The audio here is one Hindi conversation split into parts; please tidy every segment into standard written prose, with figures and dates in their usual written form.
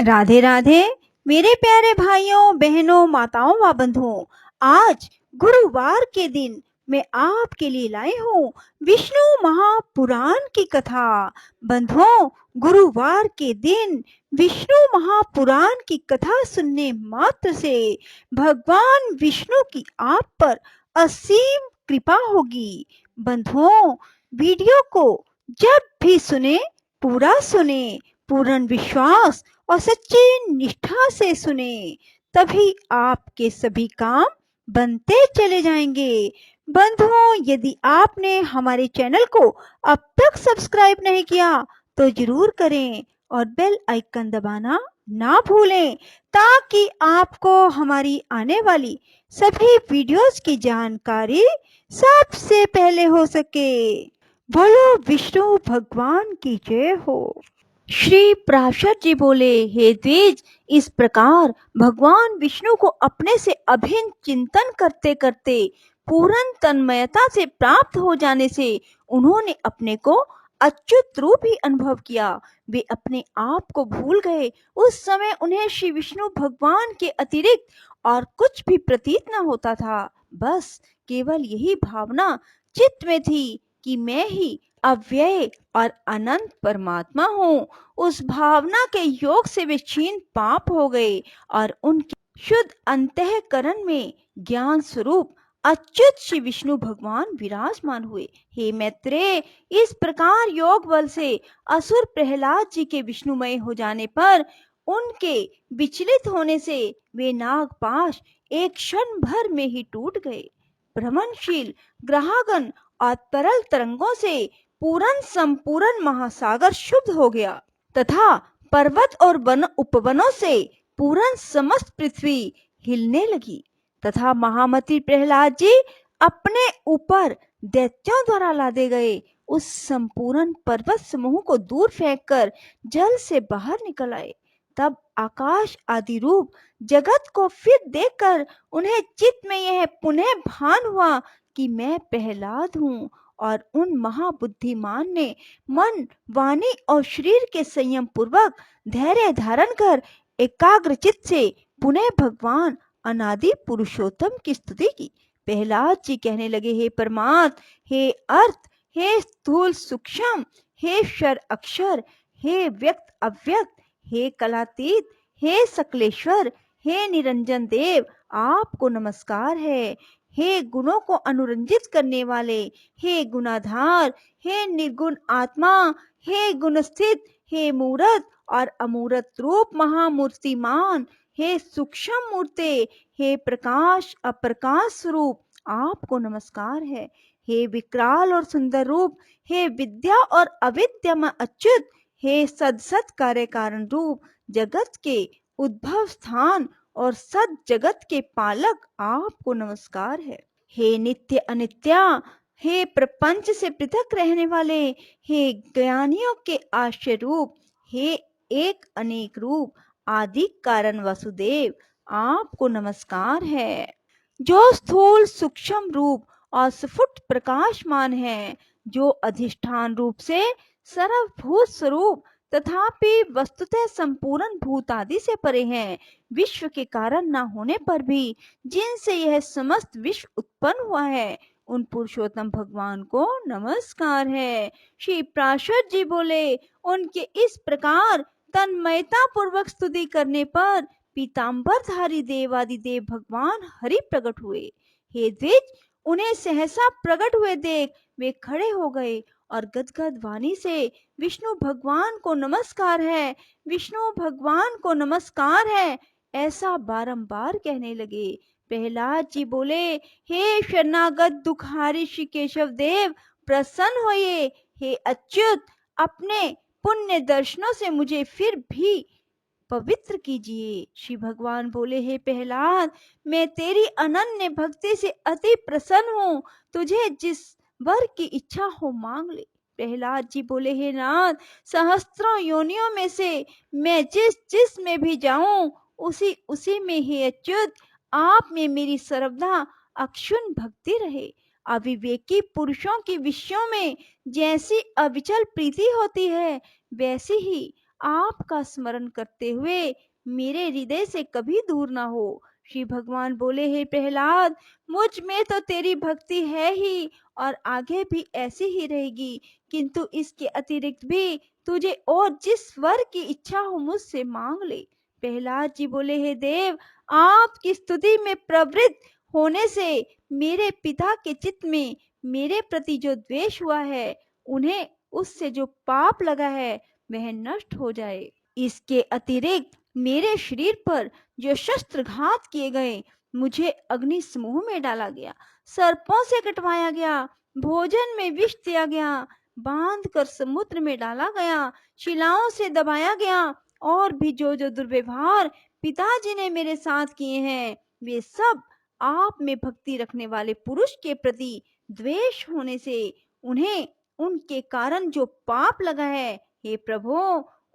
राधे राधे मेरे प्यारे भाइयों बहनों माताओं व बंधुओं। आज गुरुवार के दिन मैं आपके लिए लाई हूँ विष्णु महापुराण की कथा। बंधुओं, गुरुवार के दिन विष्णु महापुराण की कथा सुनने मात्र से भगवान विष्णु की आप पर असीम कृपा होगी। बंधुओं, वीडियो को जब भी सुने पूरा सुने, पूर्ण विश्वास और सच्ची निष्ठा से सुने, तभी आपके सभी काम बनते चले जाएंगे। बंधुओं, यदि आपने हमारे चैनल को अब तक सब्सक्राइब नहीं किया तो जरूर करें और बेल आइकन दबाना ना भूलें, ताकि आपको हमारी आने वाली सभी वीडियोस की जानकारी सबसे पहले हो सके। बोलो विष्णु भगवान की जय हो। श्री पराशर जी बोले, हे द्विज, इस प्रकार भगवान विष्णु को अपने से अभिन्न चिंतन करते करते पूर्ण तन्मयता से प्राप्त हो जाने से उन्होंने अपने को अच्युत रूप ही अनुभव किया। वे अपने आप को भूल गए। उस समय उन्हें श्री विष्णु भगवान के अतिरिक्त और कुछ भी प्रतीत न होता था। बस केवल यही भावना चित्त में थी कि मैं ही अव्यय और अनंत परमात्मा हूँ। उस भावना के योग से वे क्षीण पाप हो गए और उनके शुद्ध अंतःकरण में ज्ञान स्वरूप अच्युत श्री विष्णु भगवान विराजमान हुए। हे मैत्रेय, इस प्रकार योग बल से असुर प्रहलाद जी के विष्णुमय हो जाने पर उनके विचलित होने से वे नागपाश एक क्षण भर में ही टूट गए। भ्रमणशील ग्रहागन और तरल तरंगों से पूर्ण संपूर्ण महासागर शुद्ध हो गया तथा पर्वत और वन उपवनों से पूर्ण समस्त पृथ्वी हिलने लगी तथा महामती प्रहलाद जी अपने ऊपर दैत्यों द्वारा लादे गए उस संपूर्ण पर्वत समूह को दूर फेंककर जल से बाहर निकल आए। तब आकाश आदि रूप जगत को फिर देखकर उन्हें चित्त में यह पुनः भान हुआ कि मैं प्रहलाद हूँ, और उन महाबुद्धिमान ने मन, वाणी और शरीर के संयम पूर्वक धैर्य धारण कर एकाग्र चित्त से पुनः भगवान अनादि पुरुषोत्तम की स्तुति की। प्रहलाद जी कहने लगे, हे परमात्मा, हे अर्थ, हे स्थूल सूक्ष्म, हे क्षर अक्षर, हे व्यक्त अव्यक्त, हे कलातीत, हे सकलेश्वर, हे निरंजन देव, आपको नमस्कार है। हे गुणों को अनुरंजित करने वाले, हे गुणाधार, हे निर्गुण आत्मा, हे गुण स्थित, हे मूर्त और अमूर्त रूप महामूर्तिमान, हे सूक्ष्म मूर्ते, हे प्रकाश अप्रकाश स्वरूप, आपको नमस्कार है। हे विकराल और सुंदर रूप, हे विद्या और अविद्या में अच्युत, हे सद सद कार्य कारण रूप, जगत के उद्भव स्थान और सद जगत के पालक, आपको नमस्कार है। हे नित्य अनित्या, हे प्रपंच से पृथक रहने वाले, हे ज्ञानियों के आश्रय रूप, हे एक अनेक रूप आदि कारण वासुदेव, आपको नमस्कार है। जो स्थूल सूक्ष्म रूप और स्फुट प्रकाशमान है, जो अधिष्ठान रूप से सर्वभूत स्वरूप तथापि वस्तुतः संपूर्ण भूत आदि से परे हैं, विश्व के कारण न होने पर भी जिनसे यह समस्त विश्व उत्पन्न हुआ है, उन पुरुषोत्तम भगवान को नमस्कार है। श्री पराशर जी बोले, उनके इस प्रकार तन्मयता पूर्वक स्तुति करने पर पीताम्बरधारी देवादिदेव भगवान हरि प्रकट हुए। हे द्विज, उन्हें सहसा प्रकट हुए देख वे खड़े हो गए और गदगद वाणी से विष्णु भगवान को नमस्कार है, विष्णु भगवान को नमस्कार है, ऐसा बारंबार कहने लगे। प्रहलाद जी बोले, हे शरणागत दुखारी श्री केशव देव, प्रसन्न होइए। हे अच्युत, अपने पुण्य दर्शनों से मुझे फिर भी पवित्र कीजिए। श्री भगवान बोले, हे प्रहलाद, मैं तेरी अनन्य भक्ति से अति प्रसन्न हूँ, तुझे जिस वर की इच्छा हो मांग ले। प्रहलाद जी बोले, हे नाथ, सहस्त्रों योनियों में से मैं जिस जिस में भी जाऊं उसी उसी में ही अच्युत आप में मेरी सर्वदा अक्षुण भक्ति रहे। अविवेकी पुरुषों के विषयों में जैसी अविचल प्रीति होती है, वैसी ही आपका स्मरण करते हुए मेरे हृदय से कभी दूर ना हो। श्री भगवान बोले, हे प्रहलाद, मुझ में तो तेरी भक्ति है ही और आगे भी ऐसी ही रहेगी, किंतु इसके अतिरिक्त भी तुझे और जिस वर की इच्छा हो मुझसे मांग ले। प्रहलाद जी बोले, हे देव, आपकी स्तुति में प्रवृत्त होने से मेरे पिता के चित्त में मेरे प्रति जो द्वेष हुआ है, उन्हें उससे जो पाप लगा है वह नष्ट हो जाए। इसके अतिरिक्त मेरे शरीर पर जो शस्त्रघात किए गए, मुझे अग्नि समूह में डाला गया, सर्पों से कटवाया गया, भोजन में विष दिया गया, बांध कर समुद्र में डाला गया, शिलाओं से दबाया गया, और भी जो जो दुर्व्यवहार पिताजी ने मेरे साथ किए हैं, वे सब आप में भक्ति रखने वाले पुरुष के प्रति द्वेष होने से उन्हें उनके कारण जो पाप लगा है, हे प्रभु,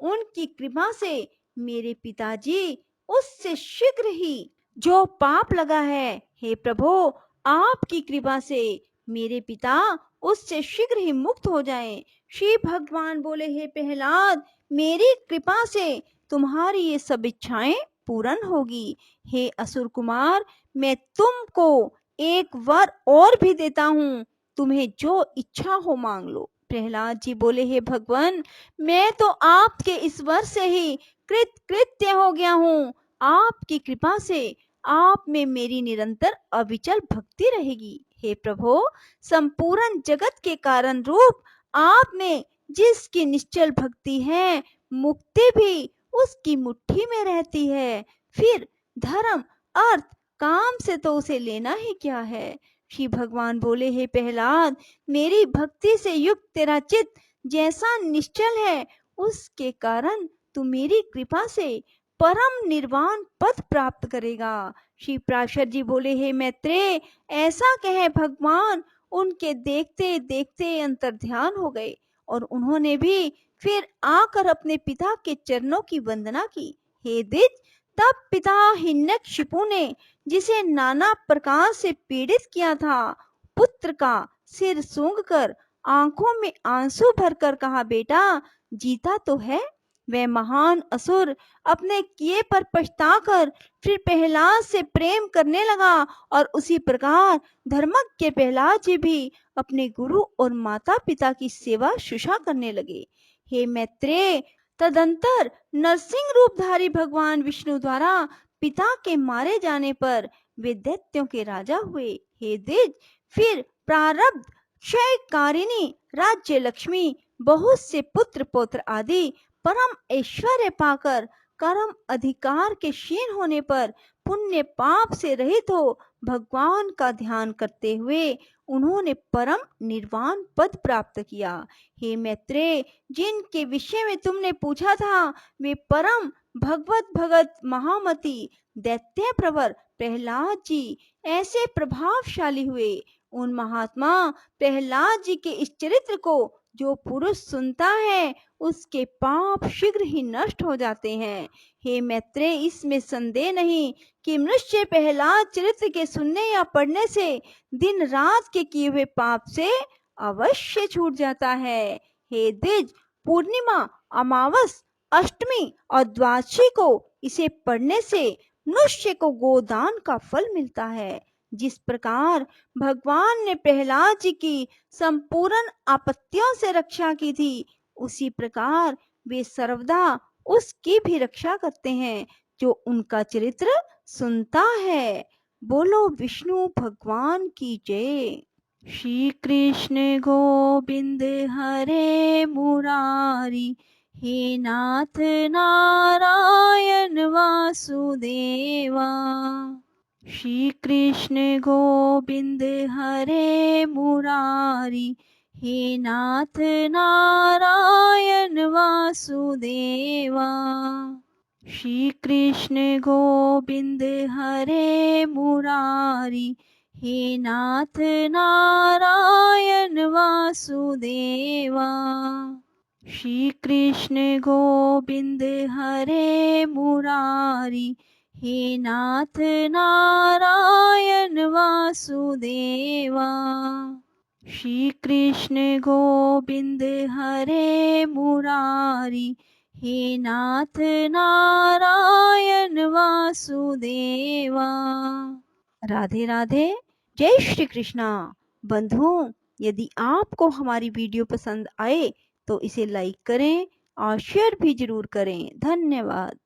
उनकी कृपा से मेरे पिताजी उससे शीघ्र ही जो पाप लगा है, हे प्रभु, आपकी कृपा से मेरे पिता उससे शीघ्र ही मुक्त हो जाएं। श्री भगवान बोले, हे प्रहलाद, मेरी कृपा से तुम्हारी ये सब इच्छाएं पूर्ण होगी। हे असुर कुमार, मैं तुमको एक वर और भी देता हूँ, तुम्हें जो इच्छा हो मांग लो। प्रहलाद जी बोले, हे भगवान, मैं तो आपके इस वर से ही कृत्य हो गया हूँ। आपकी कृपा से आप में मेरी निरंतर अविचल भक्ति रहेगी। हे प्रभु, संपूर्ण जगत के कारण रूप आप में जिसकी निश्चल भक्ति है, मुक्ति भी उसकी मुट्ठी में रहती है। फिर धर्म, अर्थ, काम से तो उसे लेना ही क्या है। श्री भगवान बोले, हे प्रहलाद, मेरी भक्ति से युक्त तेरा चित्त जैसा निश्चल है, उसके कारण तू मेरी कृपा से परम निर्वाण पद प्राप्त करेगा। श्री पराशर जी बोले, हे मैत्रेय, ऐसा कहे भगवान उनके देखते देखते अंतर ध्यान हो गए और उन्होंने भी फिर आकर अपने पिता के चरणों की वंदना की। हे द्विज, तब पिता हिरण्यकशिपु ने जिसे नाना प्रकार से पीड़ित किया था, पुत्र का सिर सूंघकर आंखों में आंसू भरकर कहा, बेटा जीता तो है। वह महान असुर अपने किए पर पछताकर फिर प्रहलाद से प्रेम करने लगा और उसी प्रकार धर्मज्ञ प्रहलाद जी भी अपने गुरु और माता पिता की सेवा शुश्रूषा करने लगे। हे मैत्रेय, तदंतर नरसिंह रूपधारी भगवान विष्णु द्वारा पिता के मारे जाने पर वे दैत्यों के राजा हुए। हे द्विज, फिर प्रारब्ध क्षयकारिणी राज्य लक्ष्मी, बहुत से पुत्र पौत्र आदि परम ऐश्वर्य पाकर कर्म अधिकार के क्षीण होने पर पुण्य पाप से रहित हो भगवान का ध्यान करते हुए उन्होंने परम निर्वाण पद प्राप्त किया। हे मैत्रेय, जिनके विषय में तुमने पूछा था, वे परम भगवत भगत महामती दैत्य प्रवर प्रहलाद जी ऐसे प्रभावशाली हुए। उन महात्मा प्रहलाद जी के इस चरित्र को जो पुरुष सुनता है, उसके पाप शीघ्र ही नष्ट हो जाते हैं। हे मैत्रेय, इसमें संदेह नहीं कि मनुष्य प्रहलाद चरित्र के सुनने या पढ़ने से दिन रात के किए हुए पाप से अवश्य छूट जाता है। हे द्विज, पूर्णिमा, अमावस, अष्टमी और द्वादशी को इसे पढ़ने से मनुष्य को गोदान का फल मिलता है। जिस प्रकार भगवान ने प्रहलाद जी की संपूर्ण आपत्तियों से रक्षा की थी, उसी प्रकार वे सर्वदा उसकी भी रक्षा करते हैं जो उनका चरित्र सुनता है। बोलो विष्णु भगवान की जय। श्री कृष्ण गोविंद हरे मुरारी, हे नाथ नारायण वासुदेवा। श्री कृष्ण गोविंद हरे मुरारी, हे नाथ नारायण वासुदेवा। श्री कृष्ण गोविंद हरे मुरारी, हे नाथ नारायण वासुदेवा। श्री कृष्ण गोविंद हरे मुरारी, हे नाथ नारायण वासुदेवा। श्री कृष्ण गोविंद हरे मुरारी, हे नाथ नारायण वासुदेवा। राधे राधे। जय श्री कृष्णा। बंधुओं, यदि आपको हमारी वीडियो पसंद आए तो इसे लाइक करें और शेयर भी जरूर करें। धन्यवाद।